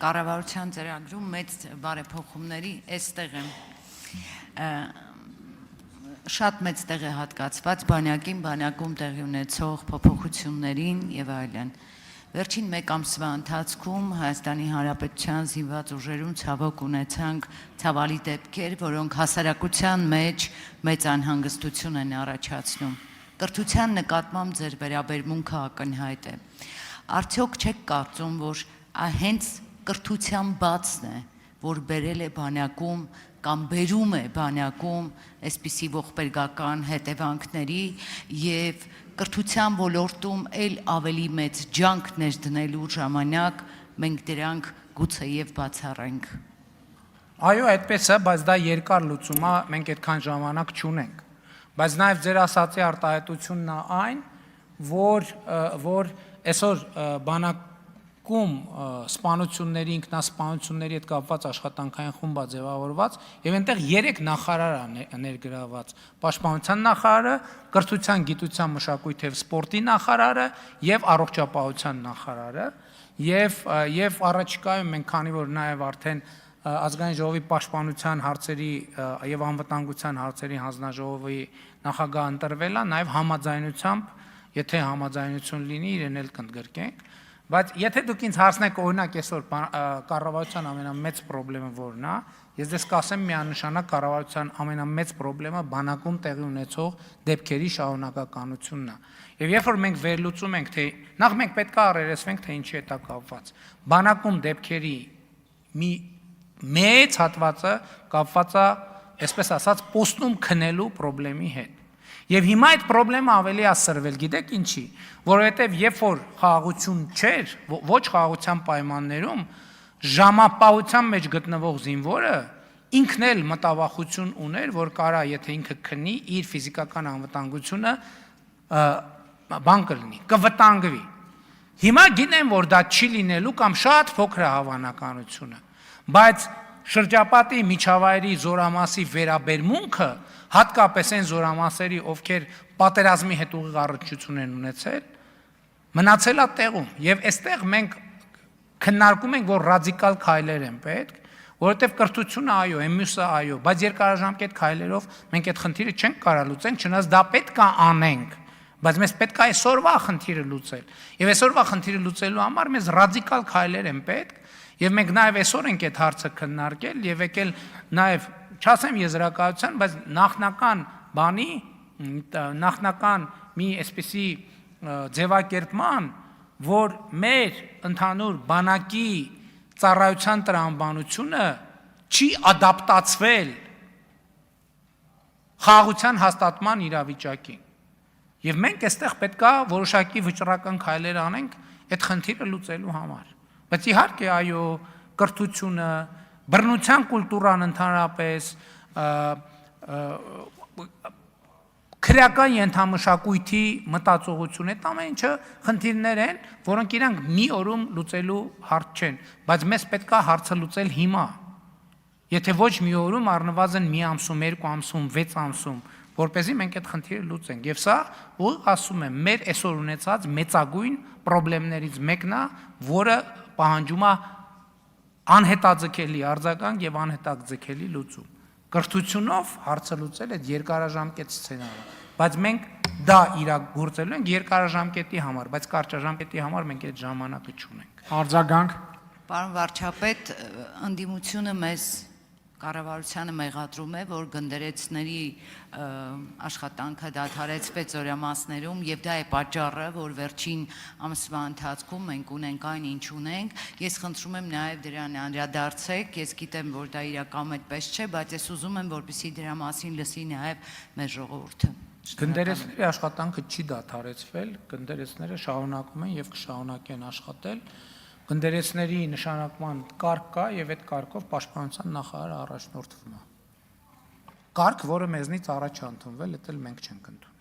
կառավարության ծրագրում մեծ բարեփոխումների այստեղ եմ շատ մեծ տեղ է հատկացված բանակում տեղի ունեցող փոփոխություններին եւ այլն։ Վերջին մեկ ամսվա ընթացքում Հայաստանի Հանրապետության զինված ուժերում ցավոք ունեցանք ցավալի դեպքեր, որոնք հասարակության մեջ մեծ անհանգստություն են առաջացնում։ Կրթության նկատմամբ ձեր վերաբերմունքը ակնհայտ է։ Արդյոք չեք կարծում, որ հենց կրթության բացն է, որ բերել է բանակում կամ բերում է բանակում այսպիսի ողբերգական հետևանքների եւ կրթության ոլորտում էլ ավելի մեծ ջանք ներդնելու ժամանակ մենք դրանք գուցեև բացառենք։ Այո, այդպես է, բայց դա երկար լուծում է, մենք այդքան ժամանակ չունենք։ Բայց նաեւ ձեր ասացի արտահայտությունն է այն, որ այսօր բանակում սպանությունների, ինքնասպանությունների հետ կապված աշխատանքային խումբ է ձևավորված եւ այնտեղ 3 նախարար է ներգրաված. Պաշտպանության նախարարը, կրթության, գիտության, մշակույթի եւ սպորտի նախարարը եւ առողջապահության նախարարը եւ առաջիկայում մենք քանի որ նաեւ արդեն ազգային ժողովի պաշտպանության հարցերի եւ անվտանգության հարցերի հանձնաժողովի նախագահ ընտրվել է, նաեւ համաձայնությամբ, եթե համաձայնություն լինի, իրեն էլ կընդգրկենք, բայց եթե դուք ինձ հարցնեք օրինակ այսօր կառավարության ամենամեծ խնդիրը որն է, ես դες կասեմ միանշանակ կառավարության ամենամեծ խնդիրը բանակում տեղի ունեցող դեպքերի շարունակականությունն է։ Եվ երբ որ մենք վերլուծում ենք, թե նախ մենք պետք է առերեսվենք, թե ինչի է դա կապված։ Բանակում դեպքերի մի մեծ հատվածը կապված է, այսպես ասած, պոստում քնելու խնդրի հետ։ Եվ հիմա այդ խնդրը ավելի է սրվել, գիտեք ինչի, որովհետև երբ որ խաղաղություն չէր, ոչ խաղաղության պայմաններում, ժամապահության մեջ գտնվող զինվորը ինքն էլ մտավախություն ուներ, որ կարա, եթե ինքը քնի, իր ֆիզիկական անվտանգությունը բան կլինի, կվտանգվի։ Հիմա գիտեմ, որ դա չի լինելու կամ շատ փոքր է հավանականությունը, բայց շրջապատի միջավայրի զորամասի վերաբերմունքը, հատկապես այն զորամասերի, ովքեր պատերազմի հետ ուղիղ առնչություն են ունեցել, մնացել է տեղում, եւ այստեղ մենք քննարկում ենք, որ ռադիկալ քայլեր են պետք, որովհետեւ կրթությունը այո, մյուսը այո, բայց երկարաժամկետ քայլերով մենք այդ խնդիրը չենք կարող լուծենք, չնայած դա պետք է անենք, բայց մեզ պետք է այսօրվա խնդիրը լուծել։ Եվ այսօրվա խնդիրը լուծելու համար մեզ ռադիկալ քայլեր են պետք, եւ մենք նաեւ այսօր ենք այդ հարցը քննարկել եւ եկել նաեւ չասեմ եզրակացության, բայց նախնական մի այսպիսի ձևակերպման, որ մեր ընդհանուր բանակի ծառայության տրամաբանությունը չի ադապտացվել խաղաղության հաստատման իրավիճակին։ Եվ մենք այստեղ պետք է որոշակի վճռական քայլեր անենք այդ խնդիրը լուծելու համար։ Բայց իհարկե այո, կրթությունը, բռնության կուլտուրան ընդհանրապես, քրեական ենթամշակույթի մտածողություն, այդ ամեն ինչը խնդիրներ են, որոնք իրանք մի օրում լուծելու հարց չեն, բայց մեզ պետք է հարցը լուծել հիմա։ Եթե ոչ մի օրում, առնվազն մի ամսում, 2 ամսում, 6 ամսում, որպեսզի մենք այդ խնդիրը լուծենք։ Եվ սա, որ ասում եմ, մեր այսօր ունեցած մեծագույն խնդիրներից մեկն է, որը պահանջում է անհետաձգելի արձագանք եւ անհետաձգելի լուծում։ Կրթությունով հարցը լուծել է երկարաժամկետ սցենարը, բայց մենք դա իրագործելու ենք երկարաժամկետի համար, բայց կարճաժամկետի համար մենք այդ ժամանակը չունենք։ Արձագանք։ Պարոն վարչապետ, ընդդիմությունը մեզ կառավարությանը մեղադրում է, որ գնդերեցների աշխատանքը դադարեցվեց զորամասներում եւ դա է պատճառը, որ վերջին ամսվա ընթացքում մենք ունենք այն ինչ ունենք։ Ես խնդրում եմ նաեւ դրան անդրադարձեք, ես գիտեմ, որ դա իրական այդպես չէ, բայց ես ուզում եմ, որպեսզի դրա մասին լսի նաեւ մեր ժողովուրդը։ Գնդերեցների աշխատանքը չի դադարեցվել, գնդերեցները շարունակում են եւ կշարունակեն աշխատել։ Գնդերեցների նշանակման կարգ կա եւ այդ կարգով պաշտպանության նախարարը առաջնորդվում է։ Կարգ, որը մեզնից առաջ է ընդունվել, դա էլ մենք չենք ընդունել։